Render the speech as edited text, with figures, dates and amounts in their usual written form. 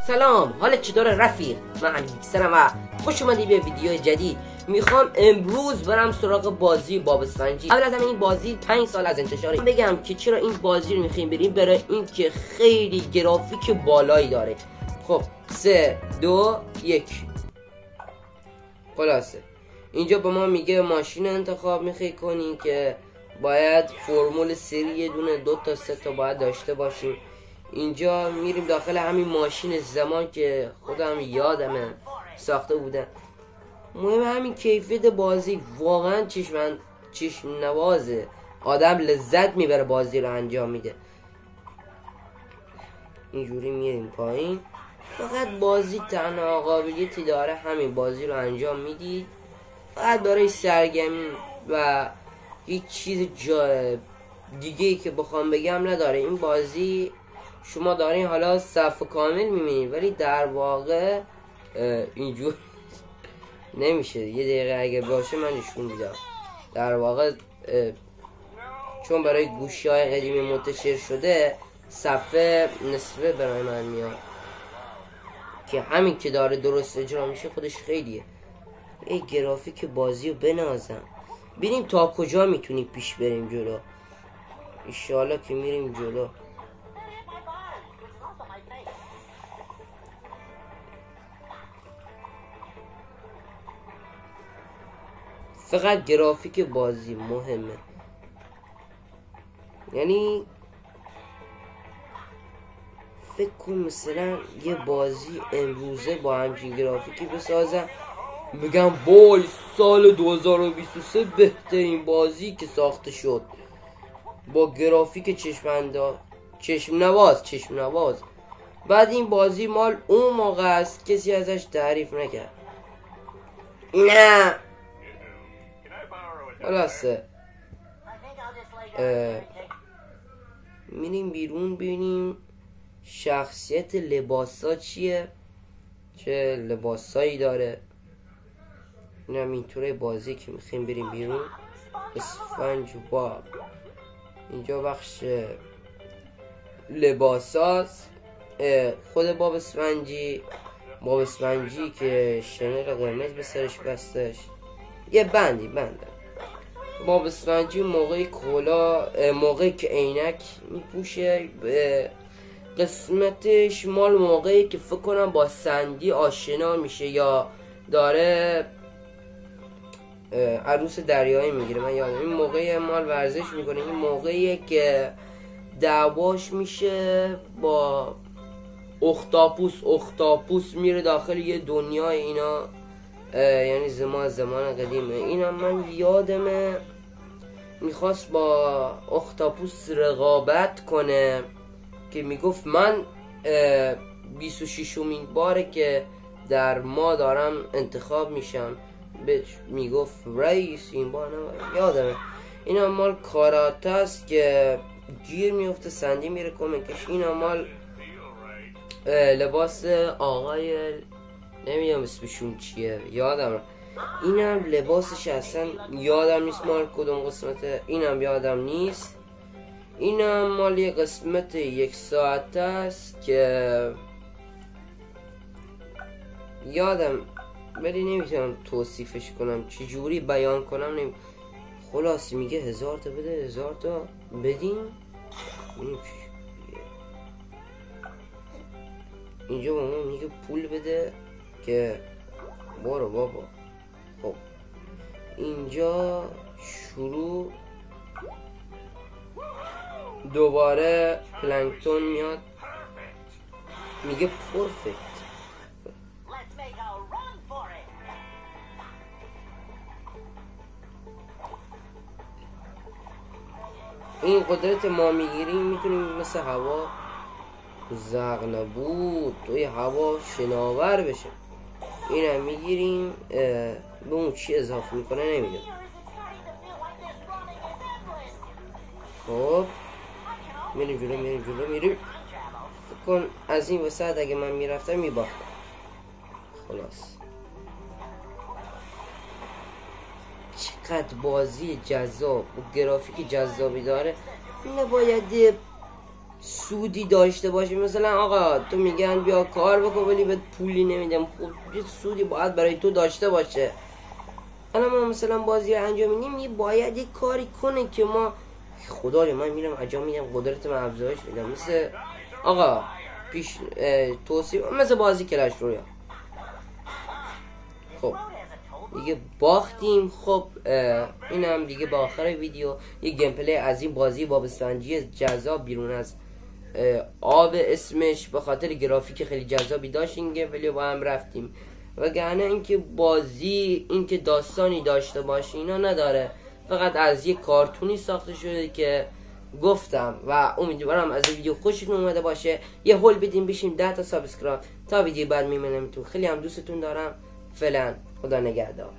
سلام، حالت چطوره رفیق؟ من امیرسنم و خوش اومدی به ویدیو جدید. میخوام امروز برم سراغ بازی باب اسفنجی. قبل از همه این بازی 5 سال از انتشارش بگم که چرا این بازی رو میخوایم بریم. برای اینکه خیلی گرافیک بالایی داره. خب 3 2 1 خلاصه اینجا به ما میگه ماشین انتخاب میخوای کنی که باید فرمول سری یه دونه 2 تا 3 تا باید داشته باشیم. اینجا میریم داخل همین ماشین زمان که خودم یادمه ساخته بودم. مهم همین کیفیت بازی واقعا چشم نوازه، آدم لذت میبره بازی رو انجام میده. اینجوری میریم پایین. فقط بازی تنها قابلیتی داره همین بازی رو انجام میدید، فقط برای سرگرمی و هیچ چیز دیگه ای که بخوام بگم نداره. این بازی شما دارین حالا صف کامل میبینید ولی در واقع اینجور نمیشه. یه دقیقه اگه باشه من نشون میدم. در واقع چون برای گوشی های قدیمی منتشر شده صفحه نصفه برای من میاد که همین که داره درست اجرا میشه خودش خیلیه. ای گرافیک بازی رو بنازم. ببینیم تا کجا میتونیم پیش بریم جلو. انشالله که میریم جلو. فقط گرافیک بازی مهمه. یعنی فکر کن مثلا یه بازی امروزه با همچین گرافیکی بسازم بگم وای سال 2023 بهترین بازی که ساخته شد با گرافیک چشم نواز. بعد این بازی مال اون موقع است کسی ازش تعریف نکرد. نه خلاصه میریم بیرون ببینیم شخصیت لباسا چیه، چه لباسایی داره. اینم اینطوره بازی که میخوایم بریم بیرون. اسفنج و باب. اینجا بخش لباساست. خود باب اسفنجی که شنل قرمز به سرش بستش، یه بنده. باب اسفنجی موقعی که عینک میپوشه قسمتش مال موقعی که فکر کنم با سندی آشنا میشه یا داره عروس دریایی میگیره. من یادم این موقعی مال ورزش میکنه. این موقعیه که دعواش میشه با اختاپوس میره داخل یه دنیای اینا. یعنی زمان قدیمه. اینا من یادمه میخواست با اختاپوس رقابت کنه که میگفت من 26مین باره که در ما دارم انتخاب میشم. میگفت رئیس این بار یادمه. اینا مال کاراته است که گیر میفته سندی میره کمکش. اینا مال لباس آقای نمیدونم اسمشون چیه یادم. اینم لباسش اصلا یادم نیست مال کدوم قسمته. اینم یادم نیست. اینم مال یه قسمت 1 ساعته است که یادم ولی نمیتونم توصیفش کنم چجوری بیان کنم. خلاصی میگه 1000 تا بده 1000 تا بدیم. اینجا با ما میگه پول بده که برو بابا. خب اینجا شروع دوباره پلانکتون میاد میگه پرفکت. این قدرت ما میگیریم میتونیم مثل هوا زغ نبود توی هوا شناور بشه. اینم میگیریم به اون چی اضافه میکنه نمیدونم. خب میریم جلو. فکر کن از این وسط اگه من میرفتم میباختم. خلاص چقدر بازی جذاب و گرافیک جذابی داره. نباید سودی داشته باشه. مثلا آقا تو میگن بیا کار بکن ولی بهت پولی نمیدم، خب یه سودی باید برای تو داشته باشه. الان ما مثلا بازی رو انجام میدیم، یه باید یه کاری کنه که ما خدایا من میرم انجام میدم قدرت من افزایش میدم. مثل آقا پیش توصیف مثل بازی کلش رویا. خب دیگه باختیم. خب این هم دیگه با آخر ویدیو یه گیم پلی از این بازی بابستانجی جذاب بیرون از آب اسمش، به خاطر گرافیک خیلی جذابی داشت این گیم پلی با هم رفتیم. وگرنه اینکه بازی اینکه داستانی داشته باشه اینا نداره، فقط از یه کارتونی ساخته شده که گفتم. و امیدوارم از ویدیو خوشتون اومده باشه. یه هول بدیم بشیم 10 تا سابسکرایب تا ویدیو بعد میمونم تو. خیلی هم دوستتون دارم. فعلا خدا نگهدار.